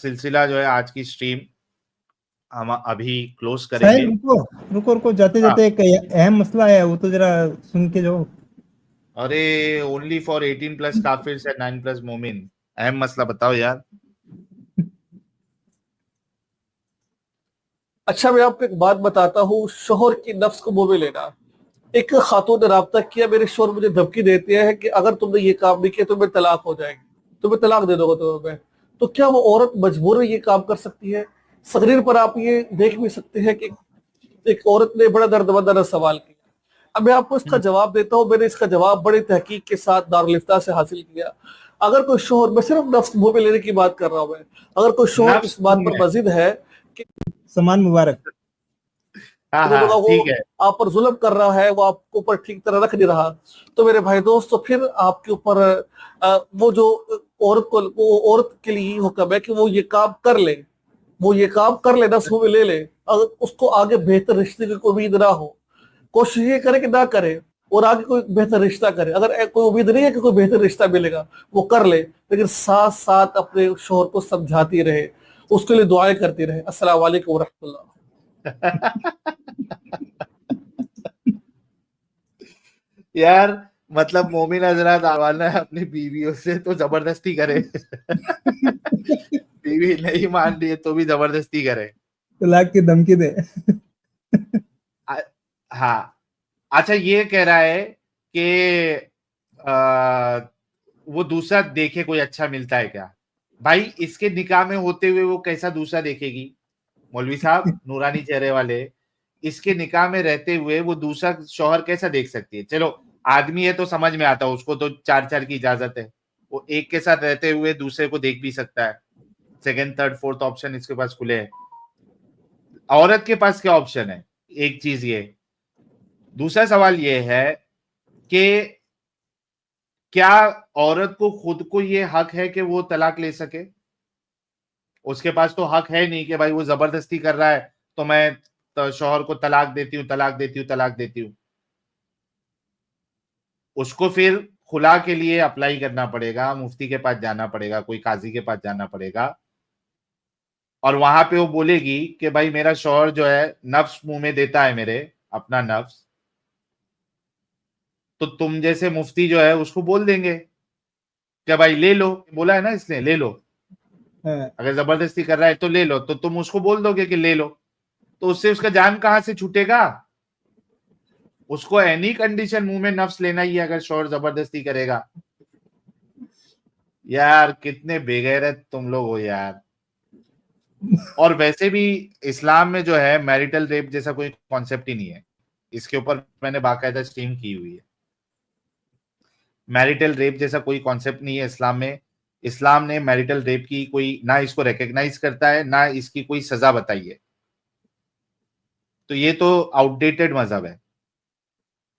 सिलसिला जो है आज की स्ट्रीम हम अभी क्लोज साहिल करेंगे। रुको जाते जाते एक अहम मसला है, वो तो जरा सुन के जाओ। अरे ओनली फॉर 18+ काफिर से 9+ मोमिन। अहम मसला बताओ यार। अच्छा, मैं आपको एक बात बताता हूँ। शोहर की नफ्स को मुंह में लेना। एक खातून ने राब्ता किया, मेरे शोहर मुझे धमकी देते हैं कि अगर तुमने ये काम नहीं किया तो मैं तलाक हो जाएगी, तुम्हें तलाक दे दोगे तुम्हें मैं। तो क्या वो औरत मजबूरन ये काम कर सकती है? तकरीर पर आप ये देख भी सकते हैं कि एक औरत ने बड़ा दर्द सवाल किया। अब मैं आपको इसका जवाब देता हूँ। मैंने इसका जवाब बड़ी तहकीक के साथ दारुल इफ्ता से हासिल किया। अगर कोई शोहर, मैं सिर्फ नफ्स मुंह में लेने की बात कर रहा हूँ, मैं अगर कोई शोहर इस बात पर मजिद है कि समान मुबारक। हाँ ठीक है। आप पर जुल्म कर रहा है, वो आपके ऊपर ठीक तरह रख नहीं रहा, तो मेरे भाई दोस्त, तो फिर आपके ऊपर वो जो वो औरत के लिए हुक्म है कि वो ये काम कर ले, वो ये काम कर ले, नस्ल में ले ले। अगर उसको आगे बेहतर रिश्ते की कोई उम्मीद ना हो, कोशिश ये करे कि ना करे और आगे कोई बेहतर रिश्ता करे। अगर कोई उम्मीद नहीं है कि कोई बेहतर रिश्ता मिलेगा, वो कर ले, लेकिन साथ साथ अपने शोहर को समझाती रहे, उसके लिए दुआएं करती रहे। अस्सलाम वालेकुम रहमतुल्लाह। यार मतलब मोमिन हजरात आवाना है अपनी बीवियों से तो जबरदस्ती करे। बीवी नहीं मान रही है तो भी जबरदस्ती करे, तलाक की धमकी दे। हाँ। अच्छा ये कह रहा है कि वो दूसरा देखे कोई अच्छा मिलता है क्या? भाई इसके निकाह में होते हुए वो कैसा दूसरा देखेगी? मौलवी साहब नूरानी चेहरे वाले, इसके निकाह में रहते हुए वो दूसरा शौहर कैसा देख सकती है? चलो आदमी है तो समझ में आता है, उसको तो 4-4 की इजाजत है, वो एक के साथ रहते हुए दूसरे को देख भी सकता है। सेकंड थर्ड फोर्थ ऑप्शन इसके पास खुले हैं। औरत के पास क्या ऑप्शन है? एक चीज ये। दूसरा सवाल ये है कि क्या औरत को खुद को ये हक है कि वो तलाक ले सके? उसके पास तो हक है नहीं कि भाई वो जबरदस्ती कर रहा है तो मैं तो शौहर को तलाक देती हूँ, तलाक देती हूँ, तलाक देती हूँ। उसको फिर खुला के लिए अप्लाई करना पड़ेगा, मुफ्ती के पास जाना पड़ेगा, कोई काजी के पास जाना पड़ेगा, और वहां पे वो बोलेगी कि भाई मेरा शौहर जो है नफ्स मुंह में देता है, मेरे अपना नफ्स, तो तुम जैसे मुफ्ती जो है उसको बोल देंगे कि भाई ले लो, बोला है ना इसने, ले लो। अगर जबरदस्ती कर रहा है तो ले लो, तो तुम उसको बोल दोगे कि ले लो, तो उससे उसका जान कहां से छूटेगा? उसको एनी कंडीशन मुंह में नफ्स लेना ही है अगर शौहर जबरदस्ती करेगा। यार कितने बेगैरत तुम लोग हो यार। और वैसे भी इस्लाम में जो है मैरिटल रेप जैसा कोई कॉन्सेप्ट ही नहीं है। इसके ऊपर मैंने बाकायदा स्ट्रीम की हुई है। मैरिटल रेप जैसा कोई कॉन्सेप्ट नहीं है इस्लाम में। इस्लाम ने मैरिटल रेप की कोई ना इसको रिकॉग्नाइज करता है, ना इसकी कोई सजा बताई है। तो ये तो आउटडेटेड मजहब है।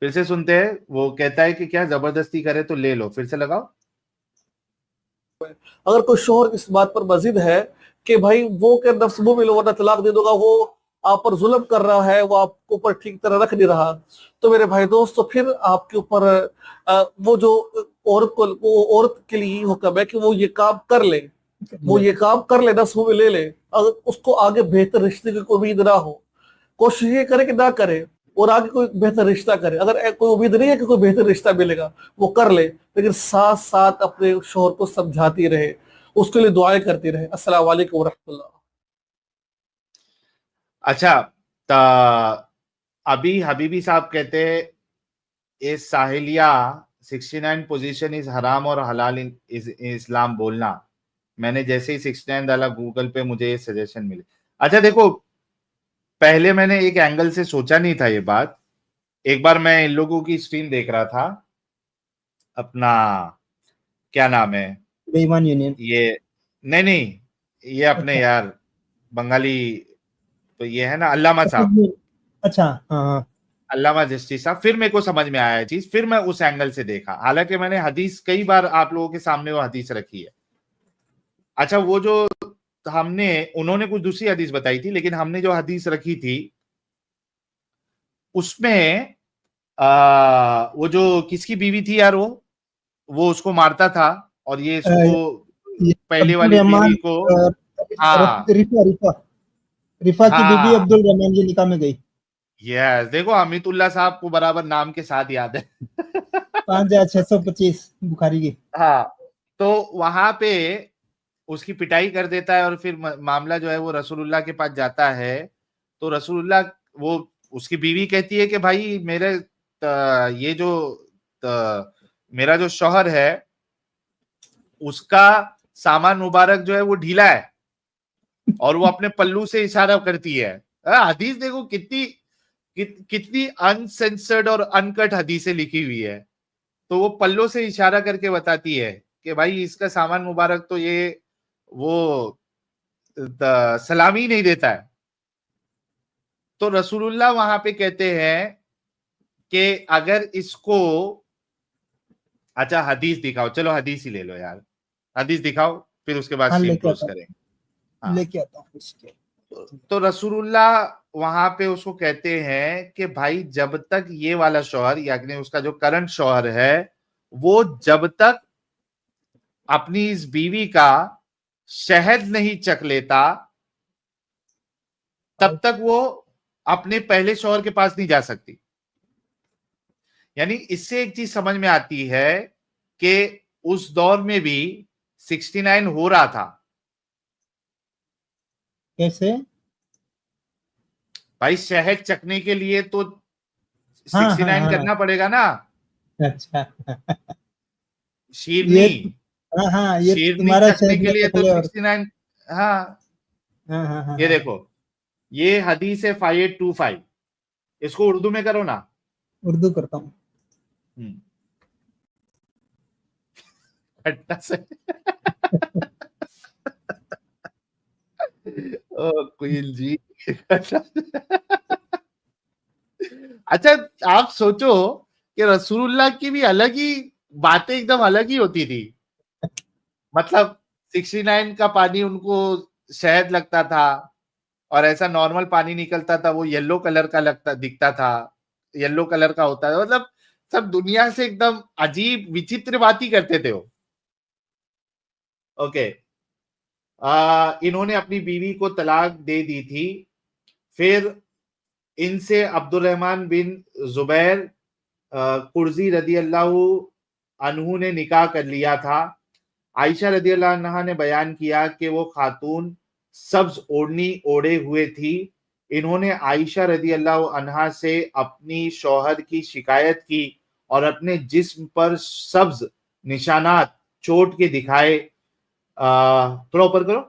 फिर से सुनते हैं, वो कहता है कि क्या जबरदस्ती करे तो ले लो, फिर से लगाओ। अगर कोई शोहर इस बात पर मजिद है कि भाई वो के नफ्स मुंह में लो वरना तलाक दे दूंगा, वो आप पर जुल्म कर रहा है, वो आपके ऊपर ठीक तरह रख नहीं रहा, तो मेरे भाई दोस्त, तो फिर आपके ऊपर वो जो वो औरत के लिए हुक्म है कि वो ये काम कर ले, वो ये काम कर ले, नफ्स मुंह में ले ले। अगर उसको आगे बेहतर रिश्ते की कोई उम्मीद ना हो, कोशिश ये करे कि ना करे और आगे कोई बेहतर रिश्ता करे। अगर कोई उम्मीद नहीं है कि कोई बेहतर रिश्ता मिलेगा, वो कर ले, लेकिन साथ साथ अपने शोहर को समझाती रहे, उसके लिए दुआएं करती रहे। अस्सलाम वालेकुम रहमतुल्लाह। अच्छा, अभी हबीबी साहब कहते हैं इस साहिलिया 69 पोजीशन इज हराम और हलाल इन इस्लाम बोलना। मैंने जैसे ही 69 डाला गूगल पे मुझे ये सजेशन मिले। अच्छा देखो, पहले मैंने एक एंगल से सोचा नहीं था ये बात। एक बार मैं इन लोगों की स्ट्रीम देख रहा था, अपना क्या नाम है बेईमान यूनियन। ये, नहीं नहीं, ये अपने अच्छा यार बंगाली, तो ये है ना अल्लामा साहब, अच्छा, हाँ अल्लामा जस्टिस साहब। फिर मेरे को समझ में आया चीज, फिर मैं उस एंगल से देखा, हालांकि मैंने हदीस कई बार आप लोगों के सामने वो हदीस रखी है। अच्छा वो जो हमने, उन्होंने कुछ दूसरी हदीस बताई थी, लेकिन हमने जो हदीस रखी थी उसमें वो जो किसकी बीवी थी यार, वो उसको मारता था और ये इसको ये पहले अब्दुल वाली बीवी रहमान को, हाँ रिफा रिफा रिफा की बीबी हाँ अब्दुल रहमान की निकाह में गई। यस, देखो अमितुल्लाह साहब को बराबर नाम के साथ याद है। 5625 बुखारी की। हाँ, तो वहां पे उसकी पिटाई कर देता है और फिर मामला जो है वो रसूलुल्लाह के पास जाता है। तो रसूलुल्लाह, वो उसकी बीवी कहती है कि भाई मेरे ये जो मेरा जो शौहर है उसका सामान मुबारक जो है वो ढीला है, और वो अपने पल्लू से इशारा करती है। हदीस देखो कितनी अनसेंसर्ड और अनकट हदीसें लिखी हुई है। तो वो पल्लों से इशारा करके बताती है कि भाई इसका सामान मुबारक तो ये वो सलामी नहीं देता है। तो रसूलुल्लाह वहां पे कहते हैं कि अगर इसको, अच्छा हदीस दिखाओ, चलो हदीस ही ले लो यार, हदीस दिखाओ, फिर उसके बाद हाँ सीन लेके क्लोज आता करेंगे। हूँ, हाँ, लेके आता हूँ इसके। तो रसूलुल्लाह वहां पे उसको कहते हैं कि भाई जब तक ये वाला शौहर, यानी उसका जो करंट शौहर है, वो जब तक अपनी इस बीवी का शहद नहीं चख लेता, तब तक वो अपने पहले शौहर के पास नहीं जा सकती। यानी इससे एक चीज समझ में आती है कि उस दौर में भी 69 हो रहा था। कैसे? भाई शहद चखने के लिए तो हाँ हाँ 69 हाँ, करना पड़ेगा ना, अच्छा। ये, शेरनी, हाँ हाँ, ये शेरनी तुम्हारा चखने शहद के में लिए तो पकड़े और 69। हाँ, हाँ हाँ हाँ ये हाँ, देखो, ये हदीस है 5825, इसको उर्दू में करो ना। उर्दू करता हूँ। हम्म, खट्टा से ओ क्वीन जी। अच्छा, आप सोचो कि रसूलुल्लाह की भी अलग ही बातें, एकदम अलग ही होती थी। मतलब 69 का पानी उनको शहद लगता था, और ऐसा नॉर्मल पानी निकलता था वो येलो कलर का लगता दिखता था, येलो कलर का होता है। मतलब सब दुनिया से एकदम अजीब विचित्र बात ही करते थे वो। ओके, इन्होंने अपनी बीवी को तलाक दे दी थी। फिर इनसे अब्दुर्रहमान बिन जुबैर कुर्जी रदी अल्लाह अनहु ने निकाह कर लिया था। आयशा रदी अल्लाह अन्हा ने बयान किया कि वो खातून सब्ज ओढ़नी ओढ़े हुए थी। इन्होंने आयशा रदी अल्लाह अन्हा से अपनी शौहर की शिकायत की और अपने जिस्म पर सब्ज निशानात चोट के दिखाए। थोड़ा ऊपर करो।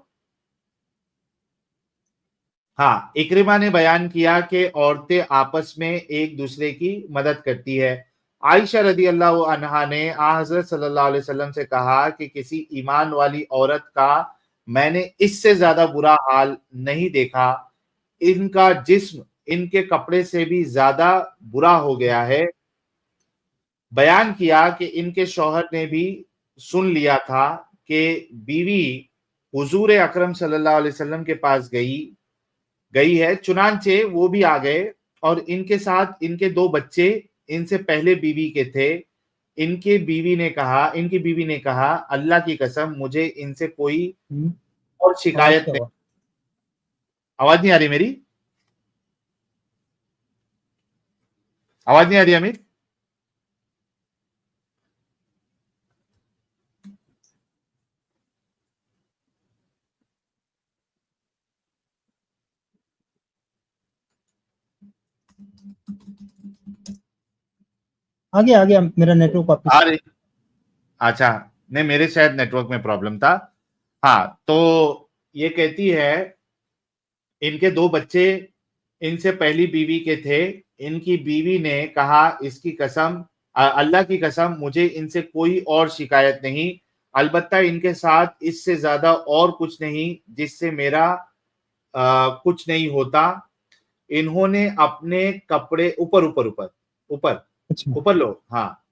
हाँ, इक्रिमा ने बयान किया कि औरतें आपस में एक दूसरे की मदद करती है। आयशा रदी अल्लाह अन्हा ने हजरत सल्लल्लाहु अलैहि वसल्लम से कहा कि किसी ईमान वाली औरत का मैंने इससे ज्यादा बुरा हाल नहीं देखा। इनका जिस्म इनके कपड़े से भी ज्यादा बुरा हो गया है। बयान किया कि इनके शौहर ने भी सुन लिया था कि बीवी हुजूर अकरम सल्लल्लाहु अलैहि वसल्लम के पास गई है, चुनांचे वो भी आ गए, और इनके साथ इनके दो बच्चे इनसे पहले बीवी के थे। इनकी बीवी ने कहा अल्लाह की कसम मुझे इनसे कोई और आवाज शिकायत क्या नहीं। हुआ? आवाज नहीं आ रही मेरी? आवाज नहीं आ रही अमित? आ गया मेरा नेटवर्क वापस। आ रही? अच्छा, नहीं मेरे शायद नेटवर्क में प्रॉब्लम था। हाँ, तो ये कहती है इनके दो बच्चे इनसे पहली बीवी के थे। इनकी बीवी ने कहा इसकी कसम, अल्लाह की कसम मुझे इनसे कोई और शिकायत नहीं, अलबत्ता इनके साथ इससे ज्यादा और कुछ नहीं जिससे मेरा कुछ नहीं होता। इन्होंने अपने कपड़े ऊपर ऊपर ऊपर ऊपर अच्छा, ऊपर लो। हाँ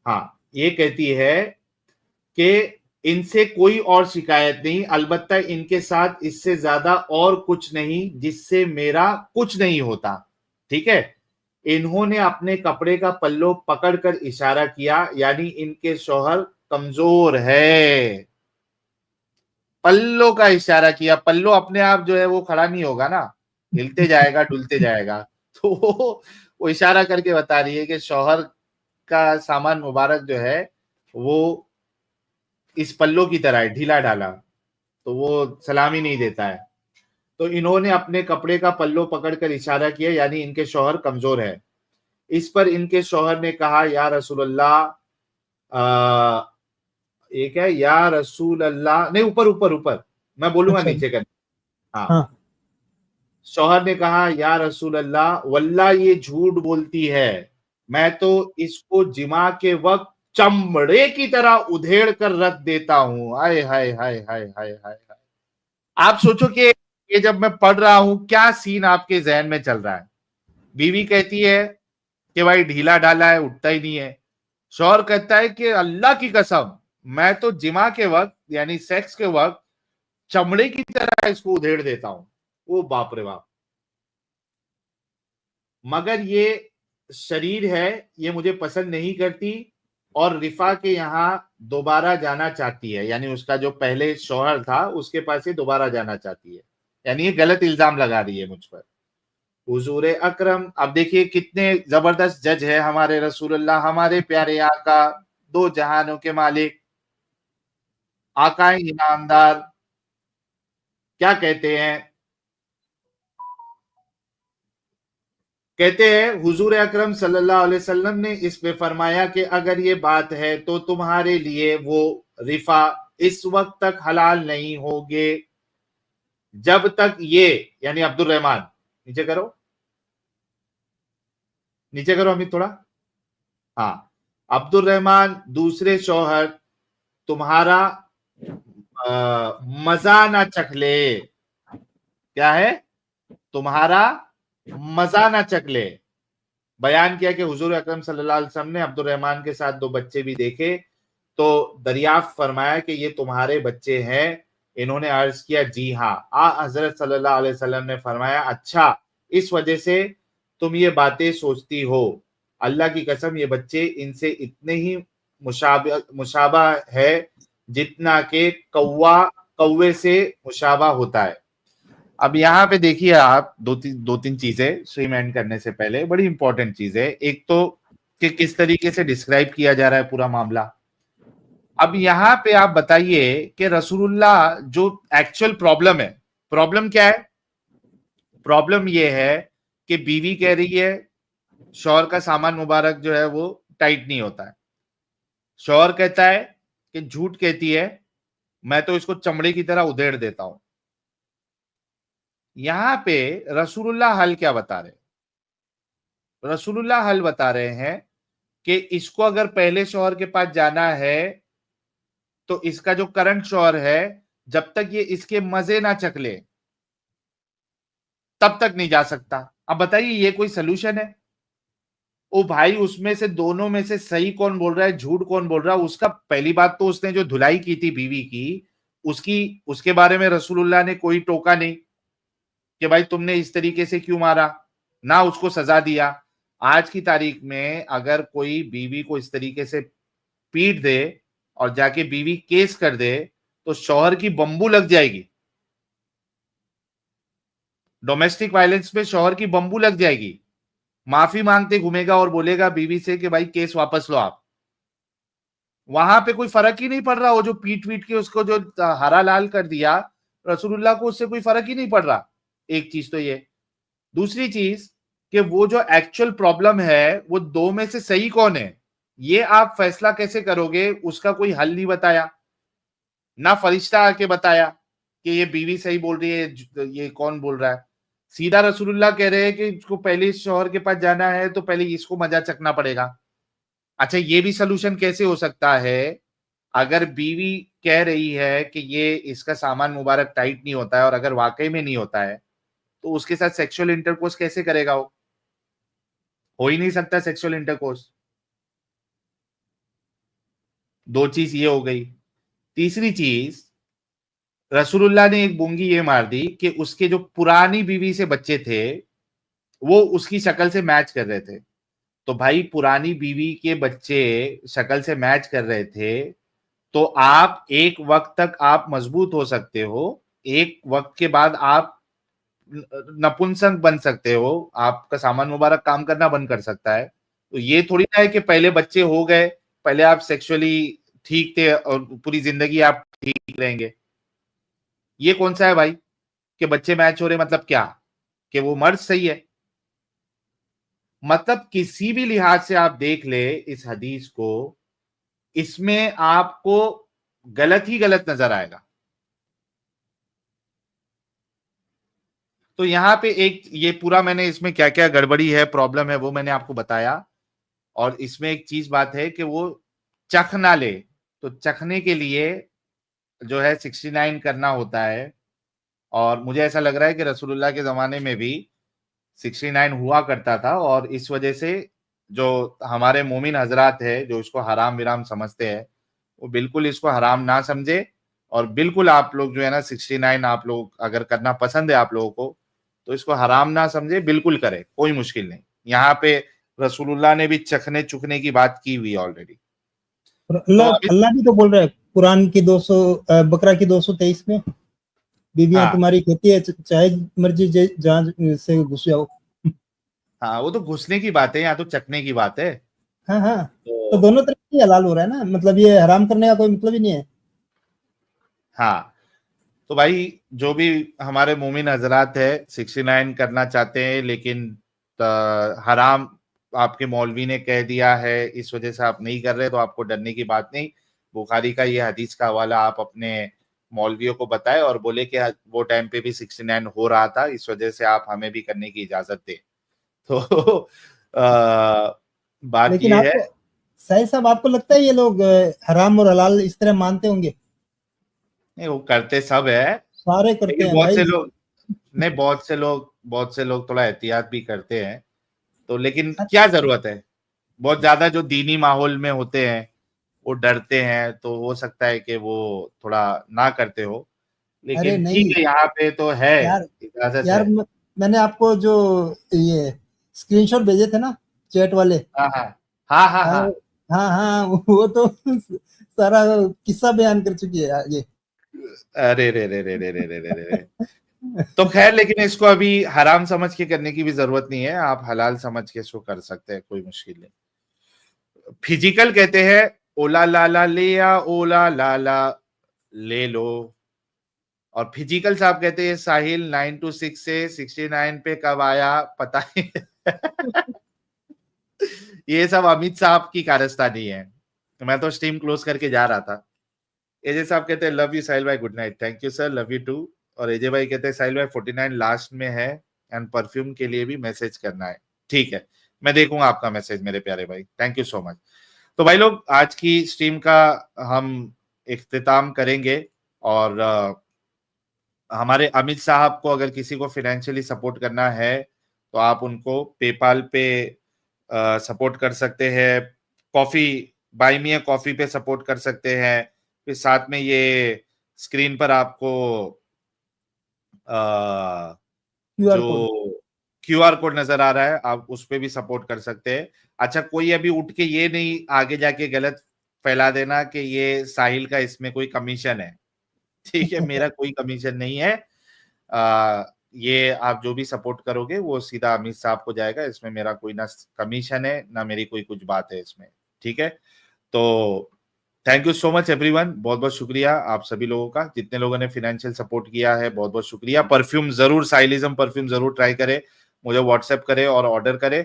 हाँ, ये कहती है कि इनसे कोई और शिकायत नहीं, अलबत्ता इनके साथ इससे ज्यादा और कुछ नहीं जिससे मेरा कुछ नहीं होता। ठीक है, इन्होंने अपने कपड़े का पल्लो पकड़कर इशारा किया, यानी इनके शौहर कमजोर है। पल्लो का इशारा किया। पल्लो अपने आप जो है वो खड़ा नहीं होगा ना, हिलते जाएगा, डुलते जाएगा। तो वो इशारा करके बता रही है कि शौहर का सामान मुबारक जो है वो इस पल्लो की तरह है, ढीला ढाला, तो वो सलामी नहीं देता है। तो इन्होंने अपने कपड़े का पल्लो पकड़कर इशारा किया, यानी इनके शौहर कमजोर है। इस पर इनके शौहर ने कहा, या रसूलल्लाह, एक है या रसूल अल्लाह, नहीं, ऊपर ऊपर ऊपर, मैं बोलूंगा अच्छा नीचे कर। हाँ। हाँ शौहर ने कहा, या रसूल अल्लाह, वल्लाह ये झूठ बोलती है, मैं तो इसको जिमा के वक्त चमड़े की तरह उधेड़ कर रख देता हूं। हाय हाय हाय हाय हाय हाय हाय। आप सोचो कि ये जब मैं पढ़ रहा हूं क्या सीन आपके जहन में चल रहा है। बीवी कहती है कि भाई ढीला ढाला है, उठता ही नहीं है। शौहर कहता है कि अल्लाह की कसम, मैं तो जिमा के वक्त यानी सेक्स के वक्त चमड़े की तरह इसको उधेड़ देता हूं। वो बाप रे बाप। मगर ये शरीर है, ये मुझे पसंद नहीं करती और रिफा के यहाँ दोबारा जाना चाहती है, यानी उसका जो पहले शौहर था उसके पास ही दोबारा जाना चाहती है। यानी ये गलत इल्जाम लगा रही है मुझ पर। हुजूर अकरम, अब देखिए कितने जबरदस्त जज है हमारे रसूलुल्लाह, हमारे प्यारे आका, दो जहानों के मालिक, आकाए इनामदार। क्या कहते हैं? कहते हैं हुजूर अकरम सल्लल्लाहु अलैहि वसल्लम ने इस पे फरमाया कि अगर ये बात है तो तुम्हारे लिए वो रिफा इस वक्त तक हलाल नहीं होगे जब तक ये, यानी अब्दुल रहमान, नीचे करो, नीचे करो अमित थोड़ा। हाँ, अब्दुल रहमान दूसरे शौहर तुम्हारा मजा ना चख ले। क्या है? तुम्हारा मजा ना चख ले। बयान किया कि हुजूर अकरम सल्लल्लाहु अलैहि वसल्लम ने अब्दुल रहमान के साथ दो बच्चे भी देखे, तो दरियाफ्त फरमाया कि ये तुम्हारे बच्चे हैं। इन्होंने अर्ज किया, जी हाँ। हजरत सल्लल्लाहु अलैहि वसल्लम ने फरमाया, अच्छा, इस वजह से तुम ये बातें सोचती हो। अल्लाह की कसम, ये बच्चे इनसे इतने ही मुशाबा है जितना कि कौवे से मुशाबा होता है। अब यहाँ पे देखिए आप दो तीन चीजें स्ट्रीम एंड करने से पहले, बड़ी इंपॉर्टेंट चीज है। एक तो कि किस तरीके से डिस्क्राइब किया जा रहा है पूरा मामला। अब यहाँ पे आप बताइए कि रसूलुल्लाह जो एक्चुअल प्रॉब्लम है, प्रॉब्लम क्या है? प्रॉब्लम ये है कि बीवी कह रही है शौहर का सामान मुबारक जो है वो टाइट नहीं होता है। शौहर कहता है कि झूठ कहती है, मैं तो इसको चमड़े की तरह उधेड़ देता हूं। यहां पे रसूलुल्लाह हल क्या बता रहे हैं? रसूलुल्लाह हल बता रहे हैं कि इसको अगर पहले शौहर के पास जाना है तो इसका जो करंट शौहर है, जब तक ये इसके मजे ना चख ले तब तक नहीं जा सकता। अब बताइए ये कोई सलूशन है? ओ भाई, उसमें से दोनों में से सही कौन बोल रहा है, झूठ कौन बोल रहा है? उसका पहली बात तो उसने जो धुलाई की थी बीवी की, उसकी उसके बारे में रसूलुल्लाह ने कोई टोका नहीं कि भाई तुमने इस तरीके से क्यों मारा, ना उसको सजा दिया। आज की तारीख में अगर कोई बीवी को इस तरीके से पीट दे और जाके बीवी केस कर दे तो शौहर की बंबू लग जाएगी। डोमेस्टिक वायलेंस में शौहर की बंबू लग जाएगी। माफी मांगते घूमेगा और बोलेगा बीवी से कि भाई केस वापस लो आप। वहां पे कोई फर्क ही नहीं पड़ रहा। वो जो पीट पीट के उसको जो हरा लाल कर दिया, रसूलुल्लाह को उससे कोई फर्क ही नहीं पड़ रहा। एक चीज तो ये। दूसरी चीज कि वो जो एक्चुअल प्रॉब्लम है वो दो में से सही कौन है, ये आप फैसला कैसे करोगे? उसका कोई हल नहीं बताया, ना फरिश्ता आके बताया कि ये बीवी सही बोल रही है, ये कौन बोल रहा है। सीधा रसूलुल्लाह कह रहे हैं कि इसको पहले शौहर के पास जाना है तो पहले इसको मजा चखना पड़ेगा। अच्छा, ये भी सलूशन कैसे हो सकता है? अगर बीवी कह रही है कि ये इसका सामान मुबारक टाइट नहीं होता है और अगर वाकई में नहीं होता है तो उसके साथ सेक्सुअल इंटरकोर्स कैसे करेगा? वो हो ही नहीं सकता सेक्सुअल इंटरकोर्स। दो चीज ये हो गई। तीसरी चीज, रसूलुल्लाह ने एक बूंगी ये मार दी कि उसके जो पुरानी बीवी से बच्चे थे वो उसकी शक्ल से मैच कर रहे थे। तो भाई पुरानी बीवी के बच्चे शक्ल से मैच कर रहे थे तो आप एक वक्त तक आप मजबूत हो सकते हो, एक वक्त के बाद आप नपुंसक बन सकते हो, आपका सामान मुबारक काम करना बंद कर सकता है। तो ये थोड़ी ना है कि पहले बच्चे हो गए, पहले आप सेक्सुअली ठीक थे और पूरी जिंदगी आप ठीक रहेंगे। ये कौन सा है भाई कि बच्चे मैच हो रहे, मतलब क्या कि वो मर्द सही है? मतलब किसी भी लिहाज से आप देख ले इस हदीस को, इसमें आपको गलत ही गलत नजर आएगा। तो यहां पे एक ये पूरा मैंने इसमें क्या क्या गड़बड़ी है, प्रॉब्लम है, वो मैंने आपको बताया। और इसमें एक चीज बात है कि वो चख ना ले, तो चखने के लिए जो है 69 करना होता है। और मुझे ऐसा लग रहा है कि रसूलुल्लाह के जमाने में भी 69 हुआ करता था, और इस वजह से जो हमारे मोमिन हजरात है जो इसको हराम विराम समझते हैं, वो बिल्कुल इसको हराम ना समझे। और बिल्कुल आप लोग जो है ना 69 आप लोग अगर करना पसंद है आप लोगों को, तो इसको हराम ना समझे, बिल्कुल करे, कोई मुश्किल नहीं। यहाँ पे रसूलुल्लाह ने भी चखने चुखने की बात की हुई ऑलरेडी। और तो अल्लाह अभी अल्लाह भी तो बोल रहा है कुरान की 200 बकरा की 223 में, बीवियां हाँ तुम्हारी कहती है चाहे मर्जी जहां से घुस जाओ। हाँ, वो तो घुसने की बात है, यहाँ तो चखने की बात है। हाँ हाँ, तो तो दोनों तरफ ही हलाल हो रहा है ना, मतलब ये हराम करने का कोई मतलब ही नहीं है। हाँ, तो भाई जो भी हमारे मोमिन हजरात है 69 करना चाहते हैं, लेकिन हराम आपके मौलवी ने कह दिया है, इस वजह से आप नहीं कर रहे, तो आपको डरने की बात नहीं। बुखारी का ये हदीस का हवाला आप अपने मौलवियों को बताएं और बोले कि वो टाइम पे भी 69 हो रहा था, इस वजह से आप हमें भी करने की इजाजत दें। तो बात लेकिन ये है। आपको साहिल साहब, आपको लगता है ये लोग हराम और हलाल इस तरह मानते होंगे? नहीं, वो करते सब है, सारे करते लेकिन हैं बहुत से भाई। लोग नहीं, बहुत से लोग थोड़ा एहतियात भी करते हैं। तो लेकिन क्या जरूरत है? बहुत ज्यादा जो दीनी माहौल में होते हैं वो डरते हैं, तो हो सकता है कि वो थोड़ा ना करते हो, अरे लेकिन नहीं ठीक है, यहाँ पे तो है, यार, इजाजत यार है। मैंने आपको जो ये स्क्रीनशॉट भेजे थे ना, चैट वाले। हाँ हाँ हाँ हाँ हाँ हाँ। हाँ हाँ, वो तो सारा किस्सा बयान कर चुकी है आगे। अरे रे रे रे रे रे रे रे रे। तो खैर, लेकिन इसको अभी हराम समझ के करने की भी जरूरत नहीं है, आप हलाल समझ के इसको कर सकते हैं, कोई मुश्किल नहीं। फिजिकल कहते हैं ओला लाला ले या ओला लाला ले लो। और फिजिकल साहब कहते हैं साहिल 9 to 6 से 69 पे कब आया पता नहीं। ये सब अमित साहब की कारस्तानी है, मैं तो स्ट्रीम क्लोज करके जा रहा था। एजे साहब कहते हैं लव यू साहिल भाई, good night, thank you sir, love you too. और एजे भाई कहते हैं साहिल भाई 49 लास्ट में है एंड परफ्यूम के लिए भी मैसेज करना है। ठीक है, मैं देखूंगा आपका मैसेज मेरे प्यारे भाई, थैंक यू सो मच। तो भाई लोग, आज की स्ट्रीम का हम इख्तिताम करेंगे। और हमारे अमित साहब को अगर किसी को फाइनेंशियली सपोर्ट करना है तो आप उनको पेपाल पे सपोर्ट कर सकते हैं, coffee buy me a coffee पे सपोर्ट कर सकते हैं। फिर साथ में ये स्क्रीन पर आपको क्यूआर कोड। जो क्यूआर कोड नजर आ रहा है, आप उस पे भी सपोर्ट कर सकते हैं। अच्छा, कोई अभी उठ के ये नहीं आगे जाके गलत फैला देना कि ये साहिल का इसमें कोई कमीशन है। ठीक है, मेरा कोई कमीशन नहीं है। ये आप जो भी सपोर्ट करोगे वो सीधा अमित साहब को जाएगा, इसमें मेरा कोई ना कमीशन है ना मेरी कोई कुछ बात है इसमें। ठीक है, तो thank you so much everyone, बहुत बहुत शुक्रिया आप सभी लोगों का, जितने लोगों ने फाइनेंशियल सपोर्ट किया है, बहुत बहुत शुक्रिया। परफ्यूम जरूर, साइलिज्म परफ्यूम जरूर ट्राई करें, मुझे व्हाट्सएप करें और ऑर्डर करें।